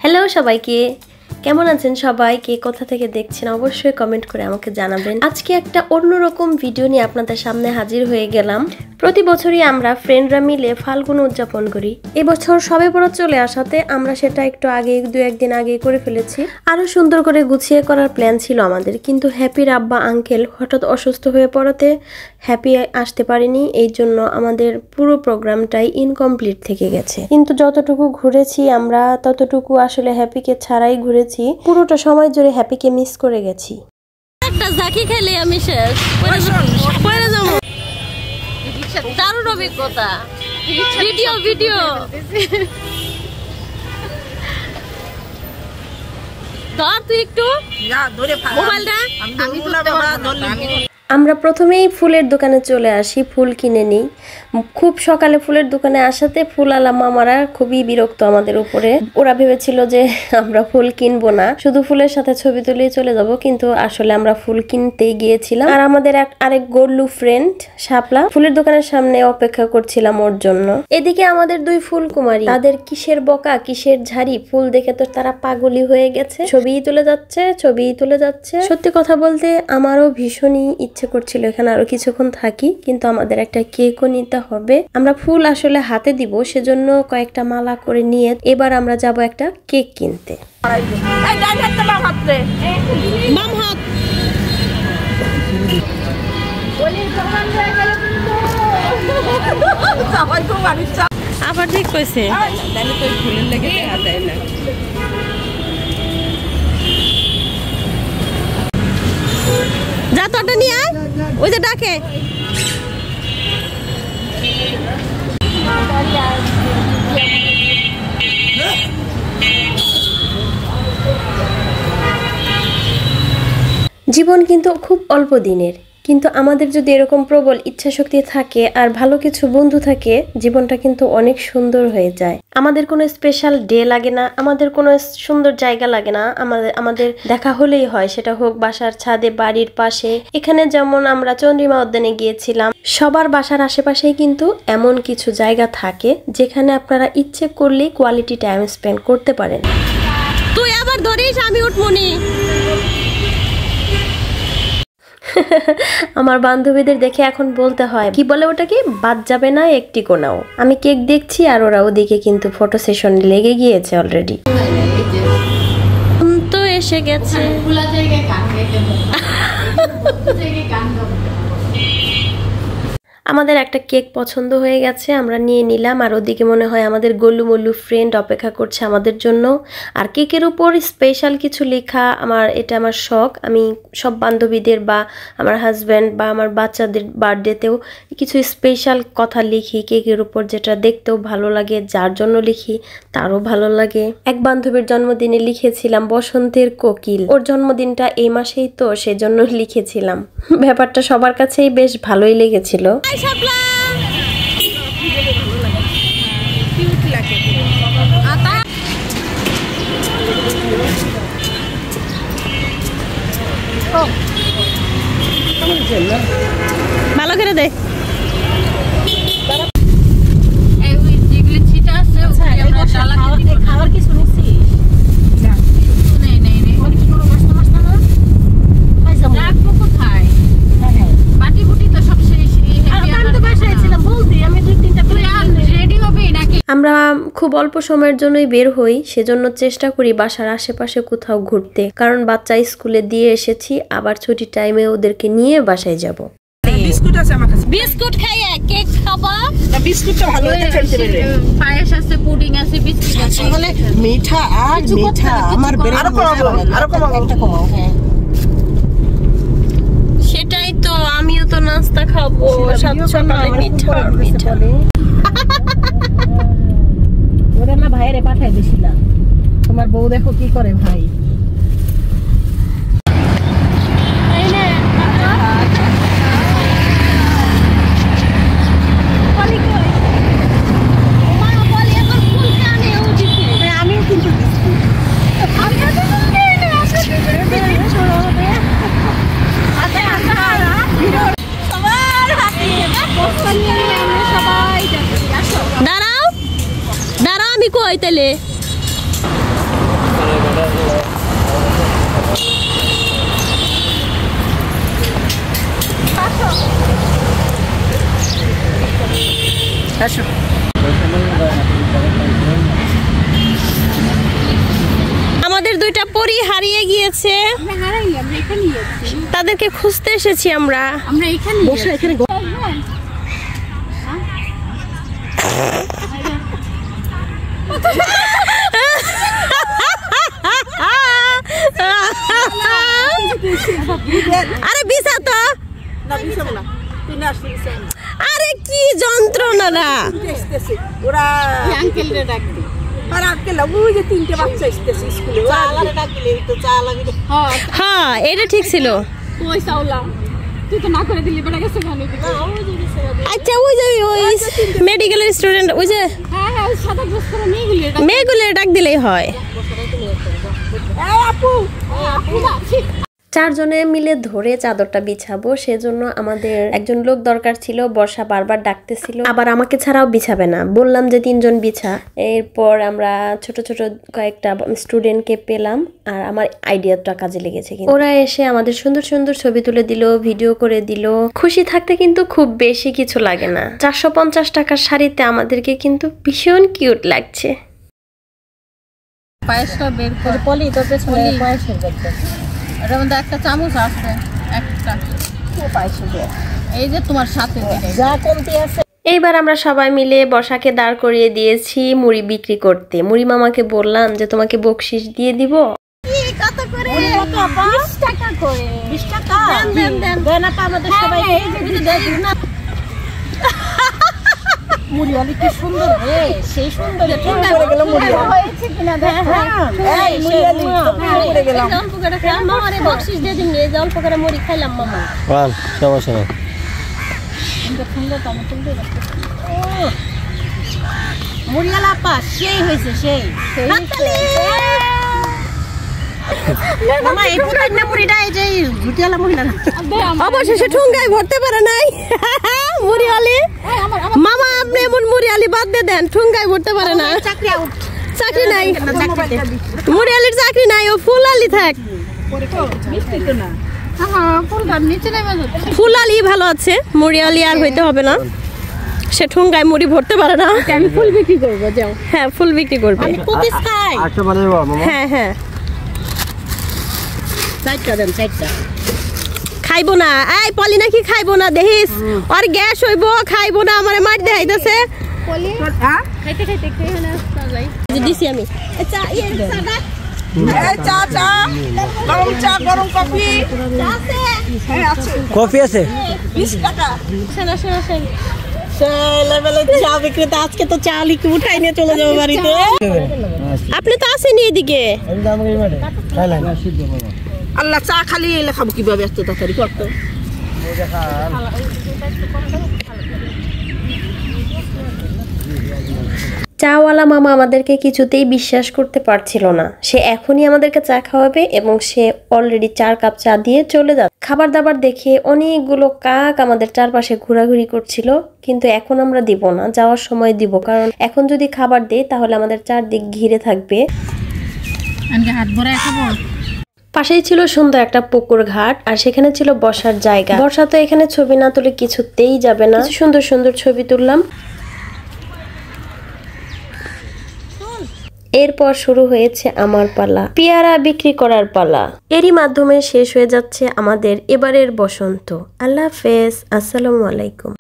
Hello সবাইকে, কেমন আছেন সবাই? কে কোথা থেকে দেখছেন অবশ্যই কমেন্ট করে আমাকে জানাবেন। আজকে একটা অন্যরকম ভিডিও নিয়ে আপনাদের সামনে হাজির হয়ে গেলাম। প্রতি বছরই আমরা ফ্রেন্ডরা মিলে ফাল্গুন উদযাপন করি। এবছর সবে বরাত চলে আসাতে আমরা সেটা একটু আগে দু একদিন আগে করে ফেলেছি। আরো সুন্দর করে গুছিয়ে করার প্ল্যান ছিল আমাদের, কিন্তু হ্যাপির আব্বা আঙ্কেল হঠাৎ অসুস্থ হয়ে পড়াতে হ্যাপি আসতে পারেনি। এই জন্য আমাদের পুরো প্রোগ্রামটাই ইনকমপ্লিট থেকে গেছে। কিন্তু যতটুকু ঘুরেছি আমরা ততটুকু আসলে হ্যাপিকে ছাড়াই ঘুরেছি। পুরোটা সময় জুড়ে হ্যাপিকে মিস করে গেছি। একটা জাকি খেলে আমি শেষ দারুণ অভিজ্ঞতা। ভিডিও ধর তুই একটু মোবাইলটা। আমরা প্রথমেই ফুলের দোকানে চলে আসি, ফুল কিনে নিই। খুব সকালে ফুলের দোকানে আসাতে ফুলওয়ালা মামারা খুবই বিরক্ত আমাদের উপরে। ওরা ভেবেছিল যে আমরা ফুল কিনবো না, শুধু ফুলের সাথে ছবি তুলেই চলে যাব, কিন্তু আসলে আমরা ফুল কিনতেই গিয়েছিলাম। আর আমাদের আরেক গল্লু ফ্রেন্ড শাপলা ফুলের দোকানের সামনে অপেক্ষা করছিলাম ওর জন্য। এদিকে আমাদের দুই ফুল কুমারী, তাদের কিসের বকা কিসের ঝাড়ি, ফুল দেখে তো তারা পাগলি হয়ে গেছে, ছবিই তুলে যাচ্ছে। সত্যি কথা বলতে আমারও ভীষণই ইচ্ছে করছিল এখানে আরো কিছুক্ষণ থাকি, কিন্তু আমাদের একটা কেকও নিতে হবে। আমরা ফুল আসলে হাতে দিব, সেজন্য কয়েকটা মালা করে নিয়ে এবার আমরা যাব একটা কেক কিনতে। আবার ঠিক কইছে যা তোটা নিয়ে আয়, ওই যে ডাকে। জীবন কিন্তু খুব অল্প দিনের, কিন্তু আমাদের যদি এরকম প্রবল ইচ্ছা শক্তি থাকে আর ভালো কিছু বন্ধু থাকে, জীবনটা কিন্তু অনেক সুন্দর হয়ে যায়। আমাদের কোনো স্পেশাল ডে লাগে না, আমাদের কোনো সুন্দর জায়গা লাগে না, আমাদের দেখা হলেই হয়, সেটা হোক বাসার ছাদে, বাড়ির পাশে। এখানে যেমন আমরা চন্দ্রিমা উদ্যানে গিয়েছিলাম, সবার বাসার আশেপাশেই কিন্তু এমন কিছু জায়গা থাকে যেখানে আপনারা ইচ্ছে করলেই কোয়ালিটি টাইম স্পেন্ড করতে পারেন। তুই আবার ধরিস, আমি উঠমনি। আমার বান্ধবীদের দেখে এখন বলতে হয়, কি বলে ওটাকে, বাদ যাবে না একটি কোনাও। আমি কেক দেখছি আর ওরা ওদিকে কিন্তু ফটো সেশন লেগে গিয়েছে অলরেডি। তো এসে গেছে। আমাদের একটা কেক পছন্দ হয়ে গেছে, আমরা নিয়ে নিলাম। আর ওদিকে মনে হয় আমাদের গল্লু মল্লু ফ্রেন্ড অপেক্ষা করছে আমাদের জন্য। আর কেকের উপর স্পেশাল কিছু লেখা, এটা আমার শখ। আমি সব বান্ধবীদের বা আমার হাজব্যান্ড বা আমার বাচ্চাদের বার্থডেতেও কিছু স্পেশাল কথা লিখি কেকের উপর, যেটা দেখতেও ভালো লাগে, যার জন্য লিখি তারও ভালো লাগে। এক বান্ধবীর জন্মদিনে লিখেছিলাম বসন্তের কোকিল, ওর জন্মদিনটা এই মাসেই তো, সেজন্য লিখেছিলাম। ব্যাপারটা সবার কাছেই বেশ ভালোই লেগেছিল। ভালো করে দে। খাওয়ার কি শুনেছি আমরা খুব অল্প সময়ের জন্যই বের হই, সেজন্য চেষ্টা করি বাসার আশেপাশে কোথাও ঘুরতে, কারণ বাচ্চা স্কুলে দিয়ে এসেছি, আবার ছুটি টাইমে ওদেরকে নিয়ে বাসায় যাব। বিস্কুট আছে আমার কাছে, বিস্কুট খাইয়া কেক খাবা না? বিস্কুটটা ভালো হতে ফেলতে পারে, পায়েস আছে, পুডিং আছে, বিস্কুট আছে, মানে মিঠা আর মিঠা আমার আরো কমাও একটা কমাও। হ্যাঁ সেটাই তো, আমিও তো নাস্তা খাবো, সকালে মিঠা মিঠা। ওরা না ভাইরে পাঠাই দিছিলাম, তোমার বউ দেখো কি করে ভাই। আমিও কিন্তু সবাই হয় তাহলে। আমাদের দুইটা পরী হারিয়ে গিয়েছে, তাদেরকে খুঁজতে এসেছি আমরা। আরে বিছা তো, আরে কি যন্ত্রণা না। হ্যাঁ এটা ঠিক ছিল। আচ্ছা ওই যে ওই মেডিকেলের স্টুডেন্ট, ওই যে মেয়েগুলো ডাক দিলেই হয়। চারজনে মিলে ধরে চাদরটা বিছাবো, সেজন্য আমাদের একজন লোক দরকার ছিল। বর্ষা বারবার ডাকতেছিল, আবার আমাকে ছাড়াও বিছাবে না, বললাম যে 3 জন বিছা। এরপর আমরা ছোট ছোট কয়েকটা স্টুডেন্টকে পেলাম, আর আমার আইডিয়াটা কাজে লেগেছে। ওরা এসে আমাদের সুন্দর সুন্দর ছবি তুলে দিল, ভিডিও করে দিল। খুশি থাকতে কিন্তু খুব বেশি কিছু লাগে না। 450 টাকার শাড়িতে আমাদেরকে কিন্তু ভীষণ কিউট লাগছে। পায়েসটা বের করে পলি তো পেছনে পায়েসের ব্যাগটা, এর মধ্যে একটা চামচ আছে, একটা পায়েস এই যে তোমার সাথে যা কমতি আছে। এইবার আমরা সবাই মিলে বর্ষাকে দাঁড় করিয়ে দিয়েছি মুড়ি বিক্রি করতে। মুড়ি মামাকে বললাম যে তোমাকে বকশিশ দিয়ে দিব। কত করে? 20 টাকা করে। 20 টাকা দেন দেন দেন আপা আমাদের সবাইকে। মুড়ি অনেক কি সুন্দর রে, সেই সুন্দর ঠান্ডা করে গেল মুড়ি হয়েছে কিনা দেখো। এই মুড়ি আলি করে গেলাম। অল্প করে খাই মামা, রে বকশিশ দিয়ে দিন। এই অল্প করে মুড়ি খাইলাম মামা। ওয়াল সমস্যা নাই। কিন্তু সুন্দর তো সুন্দর। ও মুড়ি আলা আপা সেই হয়েছে, সেই মামা এই পুরাই না মুড়িটা, এই যে ঘুটিয়ালা মহিলা না অবশেষে ঠুঙ্গায় ভরতে পারে নাই মুড়ি আলি। মামা আপনি এমন মুড়ি আলি বাদ দিয়ে দেন, ঠুঙ্গায় ভরতে পারে না। চাকরি আউট, চাকরি নাই, মুড়ি আলির চাকরি নাই, ও ফুল আলি থাক। ফুল আলি ভালো আছে, মুড়ি আলি আর হইতে হবে না। সে ঠুঙ্গায় মুড়ি ভরতে পারে না। আমি ফুল বিক্রি করবো, যাও। হ্যাঁ ফুল বিক্রি করবে। আমি কুকিজ খাই। আচ্ছা বানাইবো মামা। হ্যাঁ হ্যাঁ চারটা দেন, চারটা খাইবো না। এই পলি নাকি খাইবো না, দেখিস আর গ্যাস হইব, খাইবো না। আমারে মার দেখাইতেছে। পলি হ্যাঁ খাইতে খাইতে খেয়ে না যাই দিছি আমি। চা ইয়ে সাদা এই চা চা গরম চা, গরম কফি চা আছে। হ্যাঁ আছে, কফি আছে 20 টাকা। শোনা শোনা শোন, লেভেলে চা বিক্রেতা আজকে তো চা লিখে উঠাই নিয়ে চলে যাবো বাড়িতে। আপনি তো আসেনি এদিকে। আমি দাম করি মানে খাইলাম। আল্লাহ চা খালি এলে খাবো কিভাবে এত তাড়াতাড়ি করতো। চাওয়ালা মামা আমাদেরকে কিছুতেই বিশ্বাস করতে পারছিল না। সে এখনই আমাদেরকে চা খাওয়াবে এবং সে অলরেডি 4 কাপ চা দিয়ে চলে যাবে। খাবার দাবার দেখে অনেকগুলো কাক আমাদের চারপাশে ঘোরাঘুরি করছিল, কিন্তু এখন আমরা দিব না, যাওয়ার সময় দিব। কারণ এখন যদি খাবার দেই তাহলে আমাদের চারদিক ঘিরে থাকবে। হাত ভরা খাবো। পাশেই ছিল সুন্দর একটা পুকুর ঘাট, আর সেখানে ছিল বসার জায়গা। বর্ষা তো এখানে ছবি না তুলে কিছুতেই যাবে না। সুন্দর সুন্দর ছবি তুললাম। এরপর শুরু হয়েছে আমার পালা, পেয়ারা বিক্রি করার পালা। এরই মাধ্যমে শেষ হয়ে যাচ্ছে আমাদের এবারের বসন্ত। আল্লাহ হাফেজ, আসসালামু আলাইকুম।